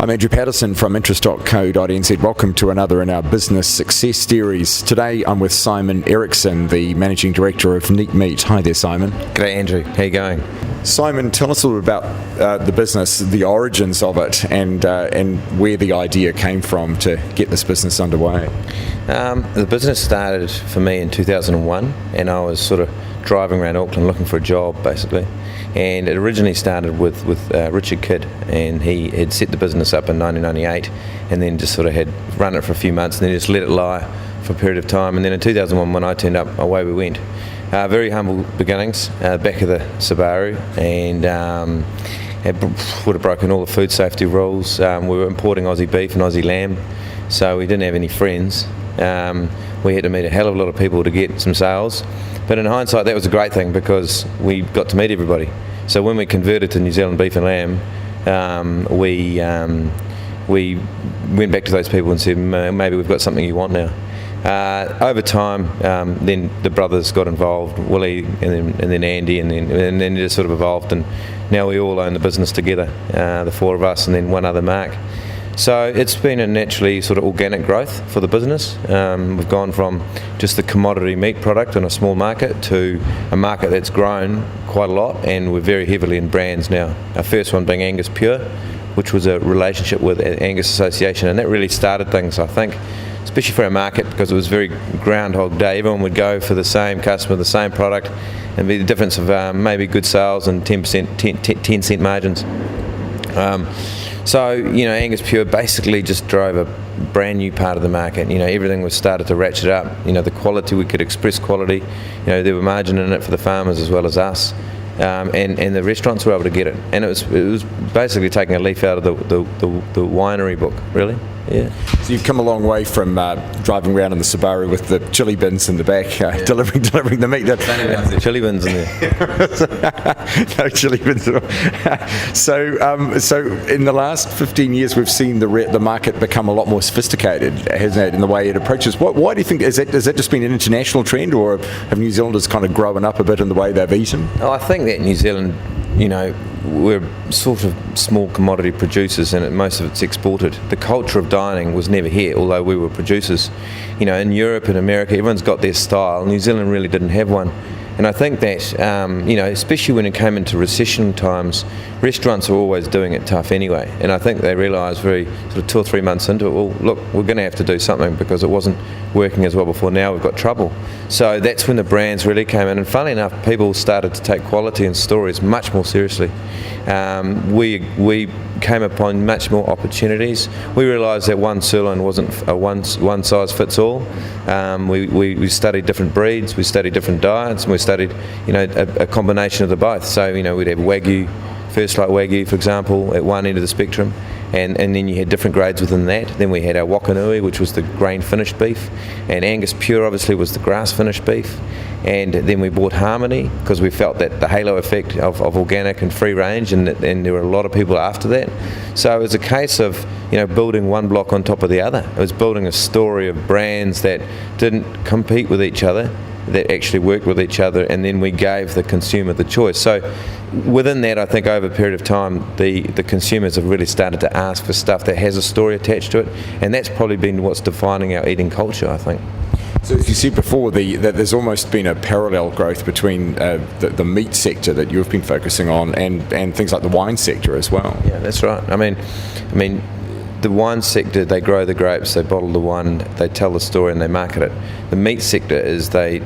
I'm Andrew Patterson from interest.co.nz. Welcome to another in our business success series. Today I'm with Simon Eriksen, the Managing Director of Neat Meat. Hi there, Simon. G'day, Andrew. How you going? Simon, tell us a little about the business, the origins of it, and where the idea came from to get this business underway. The business started for me in 2001, and I was sort of driving around Auckland looking for a job, basically. And it originally started with Richard Kidd, and he had set the business up in 1998, and then just sort of had run it for a few months, and then just let it lie for a period of time. And then in 2001, when I turned up, away we went. Very humble beginnings, back of the Subaru, and it would have broken all the food safety rules. We were importing Aussie beef and Aussie lamb, so we didn't have any friends. We had to meet a hell of a lot of people to get some sales, but in hindsight that was a great thing because we got to meet everybody. So when we converted to New Zealand beef and lamb, we went back to those people and said, maybe we've got something you want now. Over time, then the brothers got involved, Willie and then Andy, and then it just sort of evolved, and now we all own the business together, the four of us and then one other Mark. So it's been a naturally sort of organic growth for the business. We've gone from just the commodity meat product in a small market to a market that's grown quite a lot, and we're very heavily in brands now. Our first one being Angus Pure, which was a relationship with the Angus Association, and that really started things, I think, especially for our market, because it was very Groundhog Day. Everyone would go for the same customer, the same product, and be the difference of maybe good sales and 10 cent margins. So, Angus Pure basically just drove a brand new part of the market. Everything was started to ratchet up. The quality, we could express quality. There were margin in it for the farmers as well as us. And the restaurants were able to get it. And it was basically taking a leaf out of the winery book, really. Yeah. So you've come a long way from driving around in the Subaru with the chili bins in the back, delivering the meat. The chili bins in there. No chili bins at all. So in the last 15 years, we've seen the market become a lot more sophisticated, hasn't it, in the way it approaches. Why do you think, has that just been an international trend, or have New Zealanders kind of grown up a bit in the way they've eaten? I think that New Zealand, we're sort of small commodity producers, and most of it's exported. The culture of dining was never here, although we were producers. In Europe and America, everyone's got their style. New Zealand really didn't have one. And I think that, especially when it came into recession times, restaurants were always doing it tough anyway. And I think they realised very sort of 2 or 3 months into it, well, look, we're going to have to do something because it wasn't working as well before. Now we've got trouble. So that's when the brands really came in. And funnily enough, people started to take quality and stories much more seriously. We came upon much more opportunities. We realised that one sirloin wasn't a one size fits all. We studied different breeds, we studied different diets, and we studied a combination of the both. So we'd have Wagyu, First Light Wagyu, for example, at one end of the spectrum, and then you had different grades within that. Then we had our Wakanui, which was the grain finished beef, and Angus Pure obviously was the grass finished beef. And then we bought Harmony because we felt that the halo effect of organic and free range, and there were a lot of people after that. So it was a case of building one block on top of the other. It was building a story of brands that didn't compete with each other, that actually worked with each other, and then we gave the consumer the choice. So within that, I think over a period of time, the consumers have really started to ask for stuff that has a story attached to it, and that's probably been what's defining our eating culture, I think. So as you said before, that there's almost been a parallel growth between the meat sector that you've been focusing on and things like the wine sector as well. Yeah, that's right. I mean, the wine sector, they grow the grapes, they bottle the wine, they tell the story, and they market it. The meat sector is they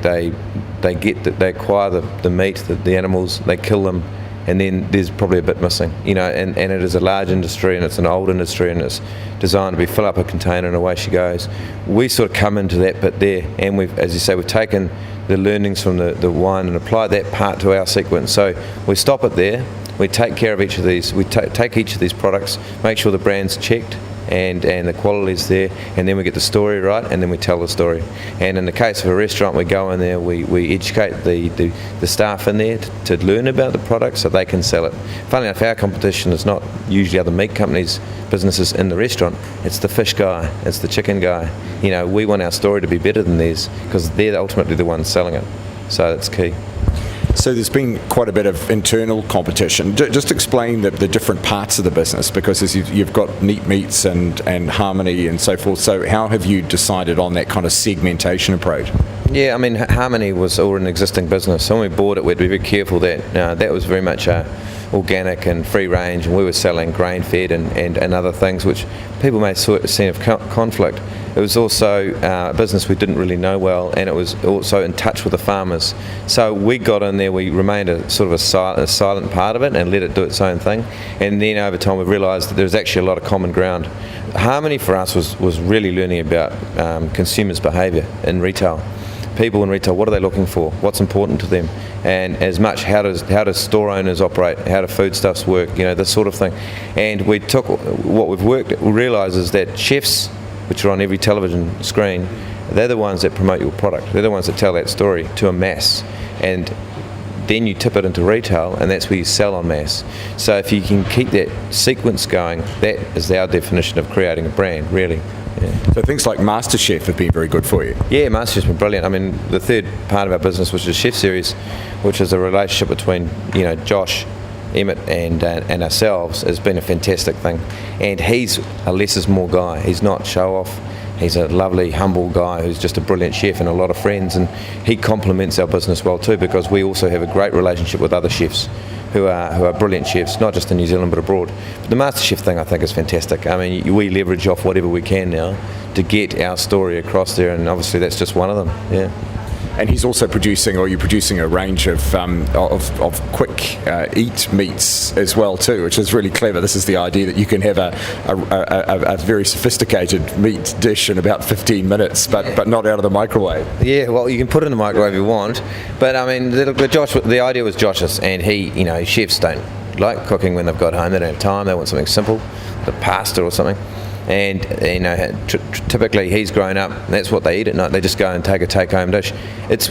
acquire the meat, the animals, they kill them, and then there's probably a bit missing, and it is a large industry, and it's an old industry, and it's designed to be fill up a container and away she goes. We sort of come into that bit there, and we've, as you say, we've taken the learnings from the wine and applied that part to our sequence. So we stop it there, we take care of each of these, we take each of these products, make sure the brand's checked, and the quality's there, and then we get the story right, and then we tell the story. And in the case of a restaurant, we go in there, we educate the staff in there to learn about the product so they can sell it. Funnily enough, our competition is not usually other meat companies, businesses in the restaurant. It's the fish guy, it's the chicken guy. We want our story to be better than theirs because they're ultimately the ones selling it. So that's key. So there's been quite a bit of internal competition. Just explain the different parts of the business, because as you've got Neat Meats and Harmony and so forth. So how have you decided on that kind of segmentation approach? Yeah, I mean, Harmony was already an existing business, so when we bought it, we had to be very careful that that was very much organic and free range, and we were selling grain-fed and other things which people may see of conflict. It was also a business we didn't really know well, and it was also in touch with the farmers. So we got in there, we remained a sort of a silent part of it and let it do its own thing. And then over time we've realised that there was actually a lot of common ground. Harmony for us was really learning about consumers' behaviour in retail. People in retail, what are they looking for? What's important to them? And as much, how does store owners operate? How do foodstuffs work? This sort of thing. And we took what we realised is that chefs, which are on every television screen, they're the ones that promote your product. They're the ones that tell that story to a mass. And then you tip it into retail, and that's where you sell en masse. So if you can keep that sequence going, that is our definition of creating a brand, really. Yeah. So things like MasterChef have been very good for you. Yeah, MasterChef's been brilliant. I mean, the third part of our business, which is Chef Series, which is a relationship between Josh, Emmett and ourselves, has been a fantastic thing. And he's a less is more guy. He's not show off. He's a lovely, humble guy who's just a brilliant chef and a lot of friends, and he complements our business well too, because we also have a great relationship with other chefs who are brilliant chefs, not just in New Zealand but abroad. But the MasterChef thing I think is fantastic. I mean, we leverage off whatever we can now to get our story across there, and obviously that's just one of them. Yeah. And he's also you're producing a range of quick eat meats as well too, which is really clever. This is the idea that you can have a very sophisticated meat dish in about 15 minutes, but not out of the microwave. Yeah, well, you can put it in the microwave if you want, but I mean, the idea was Josh's, and chefs don't like cooking when they've got home. They don't have time. They want something simple, the pasta or something. And typically he's grown up, and that's what they eat at night. They just go and take a take-home dish. It's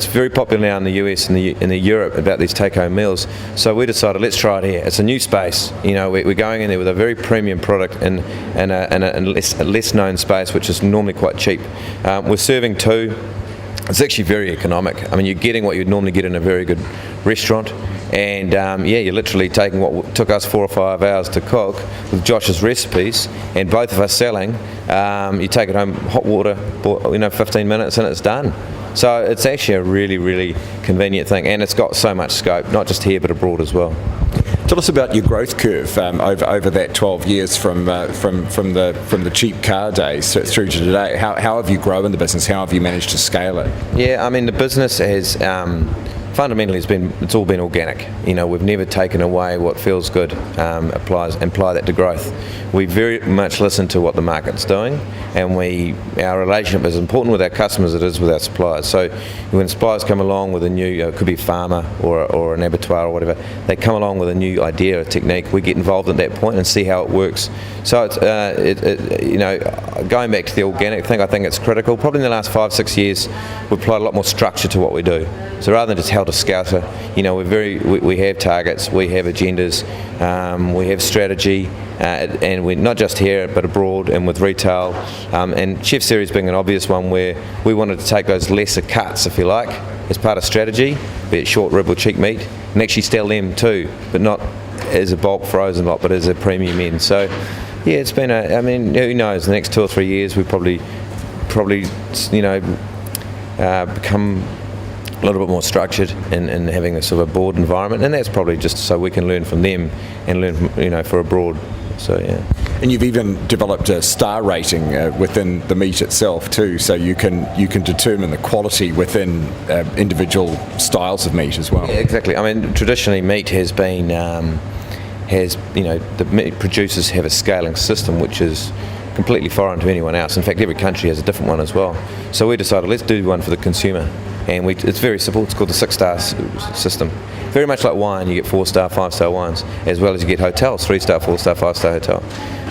very popular now in the US and in the Europe about these take-home meals. So we decided, let's try it here. It's a new space. We're going in there with a very premium product in a less known space, which is normally quite cheap. We're serving two. It's actually very economic. I mean, you're getting what you'd normally get in a very good restaurant. And you're literally taking what took us 4 or 5 hours to cook with Josh's recipes, and both of us selling. You take it home, hot water, 15 minutes, and it's done. So it's actually a really, really convenient thing, and it's got so much scope, not just here but abroad as well. Tell us about your growth curve over that 12 years from the cheap car days through to today. How have you grown the business? How have you managed to scale it? Yeah, I mean, the business has fundamentally it's all been organic. We've never taken away what feels good, apply that to growth. We very much listen to what the market's doing, and our relationship is important with our customers as it is with our suppliers. So when suppliers come along with a new, it could be a farmer or an abattoir or whatever, they come along with a new idea or technique, we get involved at that point and see how it works. So it's going back to the organic thing, I think it's critical. Probably in the last 5-6 years, we've applied a lot more structure to what we do. So rather than just helter-skelter, we have targets, we have agendas, we have strategy, and we're not just here but abroad and with retail. And Chef Series being an obvious one, where we wanted to take those lesser cuts, if you like, as part of strategy, be it short rib or cheek meat, and actually sell them too, but not as a bulk frozen lot, but as a premium end. So yeah, it's been who knows, the next 2 or 3 years we probably become a little bit more structured in having a sort of a board environment, and that's probably just so we can learn from them and learn from, for abroad. So yeah. And you've even developed a star rating within the meat itself too, so you can determine the quality within individual styles of meat as well. Yeah, exactly. I mean, traditionally meat has been the meat producers have a scaling system which is completely foreign to anyone else. In fact, every country has a different one as well. So we decided, let's do one for the consumer. And it's very simple. It's called the 6-star system. Very much like wine, you get 4-star, 5-star wines, as well as you get hotels, 3-star, 4-star, 5-star hotel.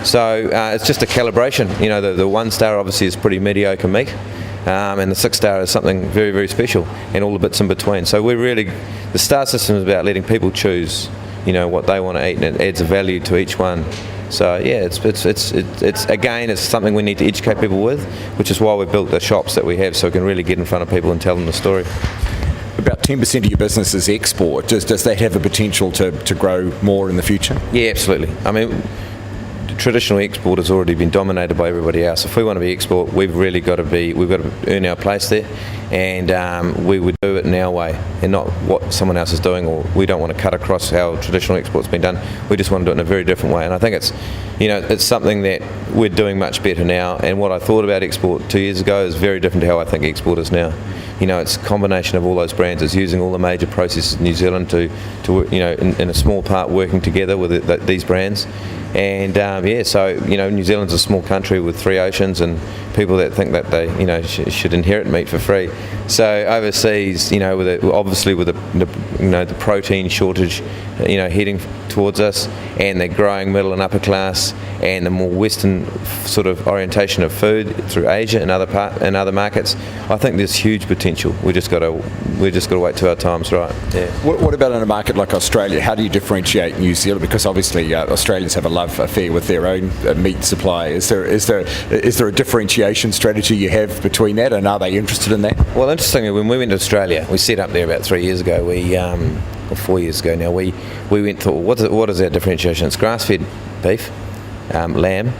So it's just a calibration. The 1-star obviously is pretty mediocre meat, and the 6-star is something very, very special, and all the bits in between. So the star system is about letting people choose, what they want to eat, and it adds a value to each one. So yeah, it's again, it's something we need to educate people with, which is why we've built the shops that we have, so we can really get in front of people and tell them the story. about 10% of your business is export. Does that have a potential to grow more in the future? Yeah, absolutely. I mean, traditional export has already been dominated by everybody else. If we want to be export, we've got to earn our place there, and we would do it in our way and not what someone else is doing, or we don't want to cut across how traditional export's been done. We just want to do it in a very different way, and I think it's something that we're doing much better now, and what I thought about export 2 years ago is very different to how I think export is now. It's a combination of all those brands. It's using all the major processes in New Zealand to in a small part working together with these brands. And so New Zealand's a small country with 3 oceans, and people that think that they should inherit meat for free. So overseas, obviously with the protein shortage, heading towards us, and the growing middle and upper class, and the more Western sort of orientation of food through Asia and other markets, I think there's huge potential. We just got to wait till our time's right. Yeah. What about in a market like Australia? How do you differentiate New Zealand? Because obviously Australians have a love affair with their own meat supply. Is there a differentiation strategy you have between that, and are they interested in that? Well, interestingly, when we went to Australia, we set up there about 3 years ago. Or 4 years ago now. We went to what is our differentiation? It's grass-fed beef, lamb,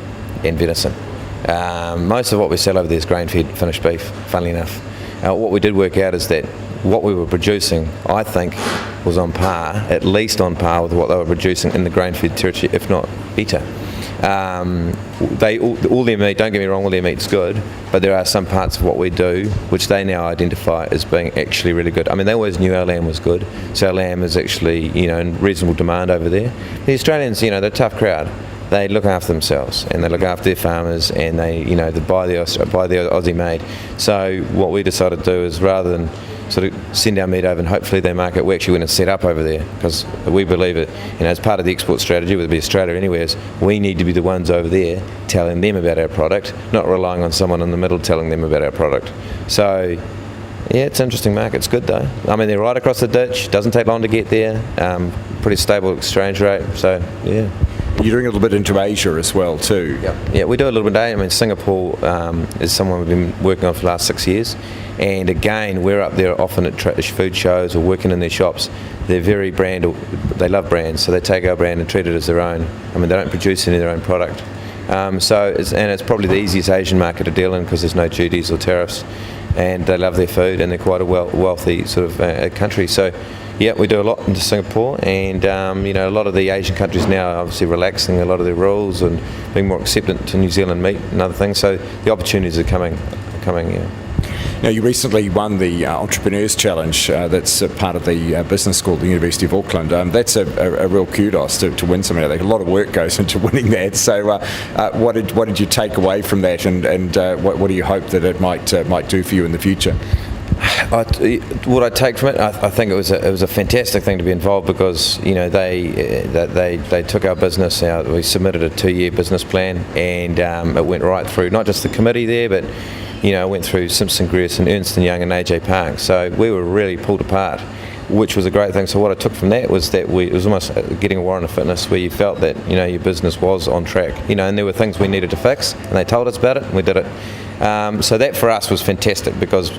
and venison. Most of what we sell over there is grain-fed finished beef. Funnily enough, what we did work out is that what we were producing, I think, was at least on par with what they were producing in the grain-fed territory, if not better. All their meat, don't get me wrong, all their meat's good, but there are some parts of what we do which they now identify as being actually really good. I mean, they always knew our lamb was good, so our lamb is actually in reasonable demand over there. The Australians, they're a tough crowd. They look after themselves, and they look after their farmers, and they buy the Aussie made. So what we decided to do is, rather than sort of send our meat over and hopefully they market, we actually went and set up over there, because we believe it, as part of the export strategy, whether it be Australia or anywhere, we need to be the ones over there telling them about our product, not relying on someone in the middle telling them about our product. So yeah, it's an interesting market. It's good though. I mean, they're right across the ditch, doesn't take long to get there, pretty stable exchange rate, so yeah. You're doing a little bit into Asia as well too. Yeah, we do a little bit. I mean, Singapore is someone we've been working on for the last 6 years, and again, we're up there often at food shows or working in their shops. They're very they love brands, so they take our brand and treat it as their own. I mean, they don't produce any of their own product. It's probably the easiest Asian market to deal in because there's no duties or tariffs, and they love their food, and they're quite a wealthy sort of country. So yeah, we do a lot into Singapore, and a lot of the Asian countries now are obviously relaxing a lot of their rules and being more acceptant to New Zealand meat and other things. So the opportunities are coming. Yeah. Now, you recently won the Entrepreneurs Challenge. That's part of the business school at the University of Auckland. That's a real kudos to win something like that. A lot of work goes into winning that. So, what did you take away from that, and what do you hope that it might do for you in the future? What I take from it, I think it was a fantastic thing to be involved, because they took our business out. We submitted a 2-year business plan, and it went right through not just the committee there, but went through Simpson Grierson, Ernst & Young, and AJ Park. So we were really pulled apart, which was a great thing. So what I took from that was that it was almost getting a warrant of fitness, where you felt that your business was on track. And there were things we needed to fix, and they told us about it, and we did it. So that for us was fantastic, because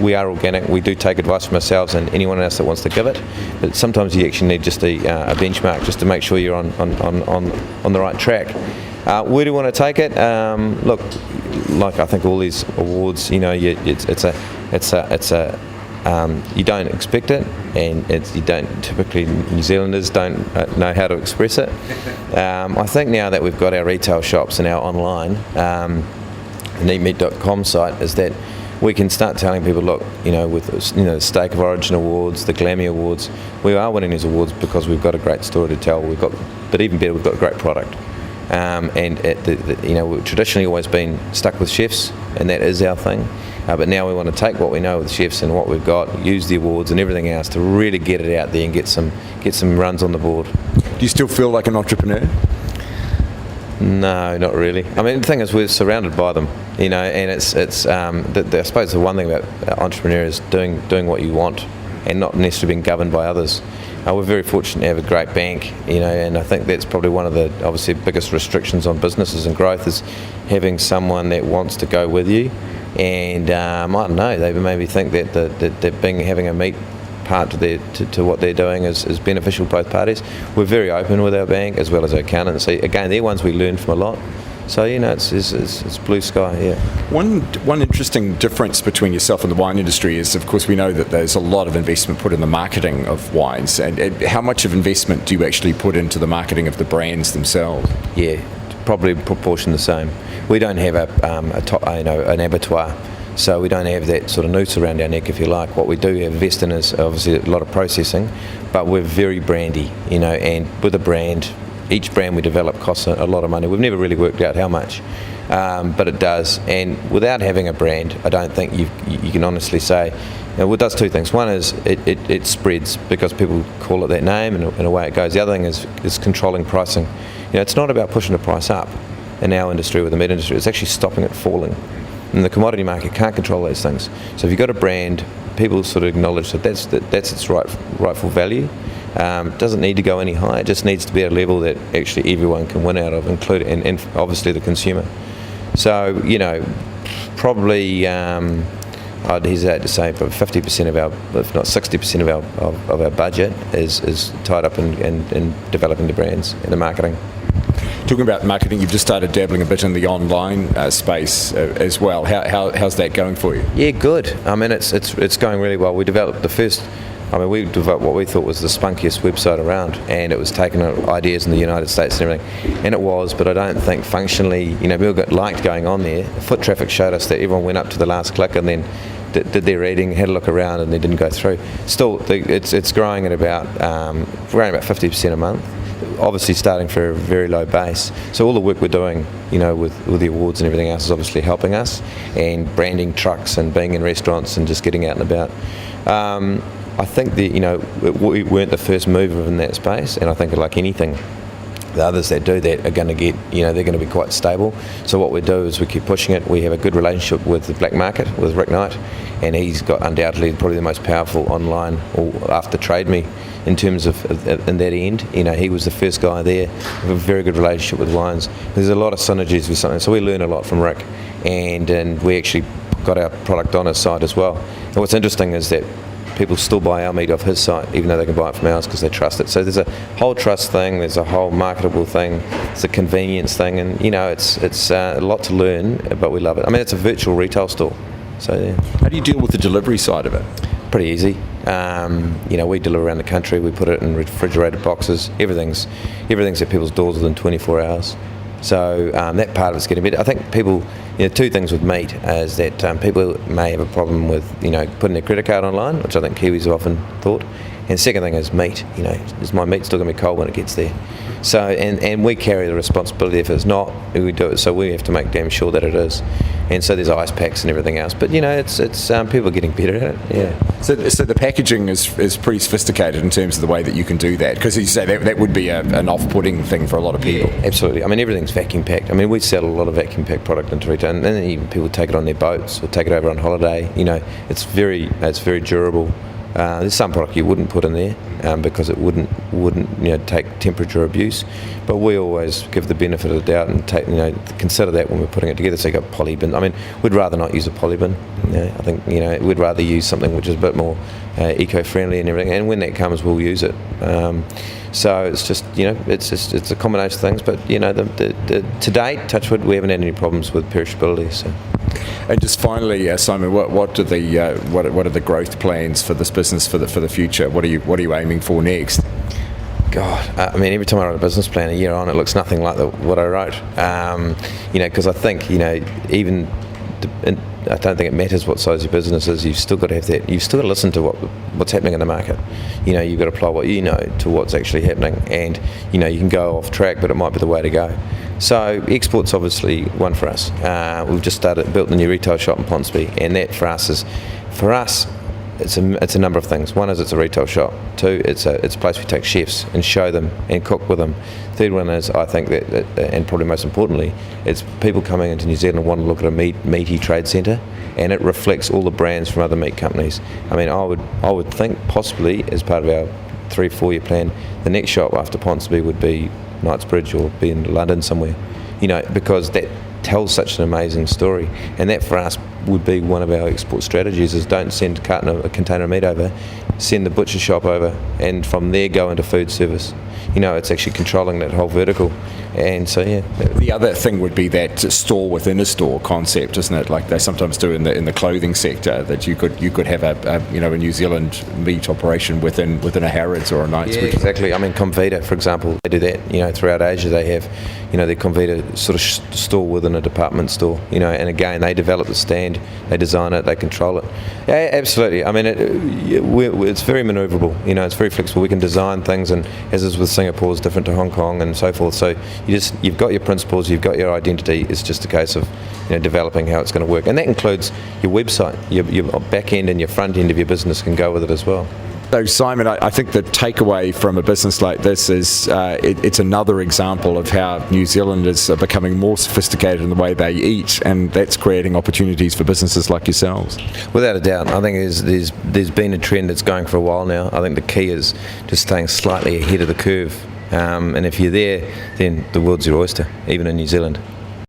we are organic. We do take advice from ourselves and anyone else that wants to give it, but sometimes you actually need just a benchmark just to make sure you're on the right track. Where do we want to take it? Look, like I think all these awards, you don't expect it, and you don't typically, New Zealanders don't know how to express it. I think now that we've got our retail shops and our online neatmeat.com site, is that we can start telling people, look, with the Steak of Origin Awards, the Glammy Awards, we are winning these awards because we've got a great story to tell. But even better, we've got a great product. We've traditionally always been stuck with chefs, and that is our thing. But now we want to take what we know with chefs and what we've got, use the awards and everything else to really get it out there and get some runs on the board. Do you still feel like an entrepreneur? No, not really. I mean, the thing is, we're surrounded by them, and I suppose the one thing about entrepreneur is doing what you want and not necessarily being governed by others. We're very fortunate to have a great bank, and I think that's probably one of the obviously biggest restrictions on businesses and growth, is having someone that wants to go with you. And I don't know, they maybe think that having a meat part to what they're doing is beneficial both parties. We're very open with our bank as well as our accountancy. Again, they're ones we learn from a lot. So, it's blue sky, yeah. One interesting difference between yourself and the wine industry is, of course, we know that there's a lot of investment put in the marketing of wines. And how much of investment do you actually put into the marketing of the brands themselves? Yeah, probably proportion the same. We don't have an abattoir, so we don't have that sort of noose around our neck, if you like. What we do invest in is obviously a lot of processing, but we're very brandy, and with a brand, each brand we develop costs a lot of money. We've never really worked out how much, but it does. And without having a brand, I don't think you can honestly say, it does two things. One is it spreads because people call it that name and away it goes. The other thing is controlling pricing. It's not about pushing the price up in our industry or the meat industry. It's actually stopping it falling. And the commodity market can't control those things. So if you've got a brand, people sort of acknowledge that's its rightful value. Doesn't need to go any higher. It just needs to be at a level that actually everyone can win out of, including and obviously the consumer. So probably I'd hesitate to say, but 50% of our, if not 60% of our budget is tied up in developing the brands and the marketing. Talking about marketing, you've just started dabbling a bit in the online space as well. How's that going for you? Yeah, good. I mean, it's going really well. We developed we developed what we thought was the spunkiest website around, and it was taking ideas in the United States and everything, and it was, but I don't think functionally, people liked going on there. Foot traffic showed us that everyone went up to the last click and then did their reading, had a look around, and they didn't go through. Still, it's growing at about 50% a month. Obviously starting for a very low base. So all the work we're doing, with the awards and everything else is obviously helping us, and branding trucks and being in restaurants and just getting out and about. I think that, we weren't the first mover in that space, and I think like anything, the others that do that are going to get, they're going to be quite stable. So what we do is we keep pushing it. We have a good relationship with the black market, with Rick Knight, and he's got undoubtedly probably the most powerful online or after Trade Me in terms of in that end. He was the first guy there. We have a very good relationship with wines. There's a lot of synergies with something, so we learn a lot from Rick, and we actually got our product on his site as well. And what's interesting is that people still buy our meat off his site, even though they can buy it from ours because they trust it. So there's a whole trust thing, there's a whole marketable thing, it's a convenience thing, and it's a lot to learn, but we love it. I mean, it's a virtual retail store. So yeah. How do you deal with the delivery side of it? Pretty easy. We deliver around the country. We put it in refrigerated boxes. Everything's at people's doors within 24 hours. So that part of it's getting better. I think people, two things with meat is that people may have a problem with, putting their credit card online, which I think Kiwis have often thought. And the second thing is meat. Is my meat still going to be cold when it gets there? So, and we carry the responsibility. If it's not, we do it. So we have to make damn sure that it is. And so there's ice packs and everything else. But it's people are getting better at it. Yeah. So the packaging is pretty sophisticated in terms of the way that you can do that, because you say that would be an off-putting thing for a lot of people. Yeah, absolutely. I mean, everything's vacuum packed. I mean, we sell a lot of vacuum packed product into retail, and then even people take it on their boats or take it over on holiday. It's very durable. There's some product you wouldn't put in there because it wouldn't take temperature abuse, but we always give the benefit of the doubt and consider that when we're putting it together. So you got poly bin. I mean, we'd rather not use a poly bin. I think we'd rather use something which is a bit more eco-friendly and everything. And when that comes, we'll use it. So it's just it's a combination of things. But to date, touch wood, we haven't had any problems with perishability. So. And just finally, Simon, what are the growth plans for this business for the future? What are you aiming for next? God, I mean, every time I write a business plan a year on, it looks nothing like what I wrote. Because I think I don't think it matters what size your business is. You've still got to have that. You've still got to listen to what's happening in the market. You've got to apply what you know to what's actually happening, and you can go off track, but it might be the way to go. So export's obviously one for us. We've just built the new retail shop in Ponsonby, and that for us, it's a number of things. One is it's a retail shop. Two, it's a place we take chefs and show them and cook with them. Third one is, I think that and probably most importantly, it's people coming into New Zealand want to look at a meaty trade centre, and it reflects all the brands from other meat companies. I mean, I would think possibly as part of our 3-4 year plan, the next shop after Ponsonby would be Knightsbridge or be in London somewhere, because that tells such an amazing story, and that for us would be one of our export strategies: is don't send a container of meat over, send the butcher shop over, and from there go into food service. It's actually controlling that whole vertical. And so, yeah. The other thing would be that store within a store concept, isn't it? Like they sometimes do in the clothing sector, that you could have a New Zealand meat operation within a Harrods or a Knights. Yeah, exactly. I mean, Comvita, for example, they do that. Throughout Asia, they have, their Comvita sort of store within a department store. And again, they develop the stand, they design it, they control it. Yeah, absolutely. I mean, it's very manoeuvrable. It's very flexible. We can design things, and as is with Singapore, is different to Hong Kong and so forth. So you've got your principles, you've got your identity. It's just a case of developing how it's going to work, and that includes your website, your back end and your front end of your business can go with it as well. So Simon, I think the takeaway from a business like this is it's another example of how New Zealanders are becoming more sophisticated in the way they eat, and that's creating opportunities for businesses like yourselves. Without a doubt. I think there's been a trend that's going for a while now. I think the key is just staying slightly ahead of the curve. And if you're there, then the world's your oyster, even in New Zealand.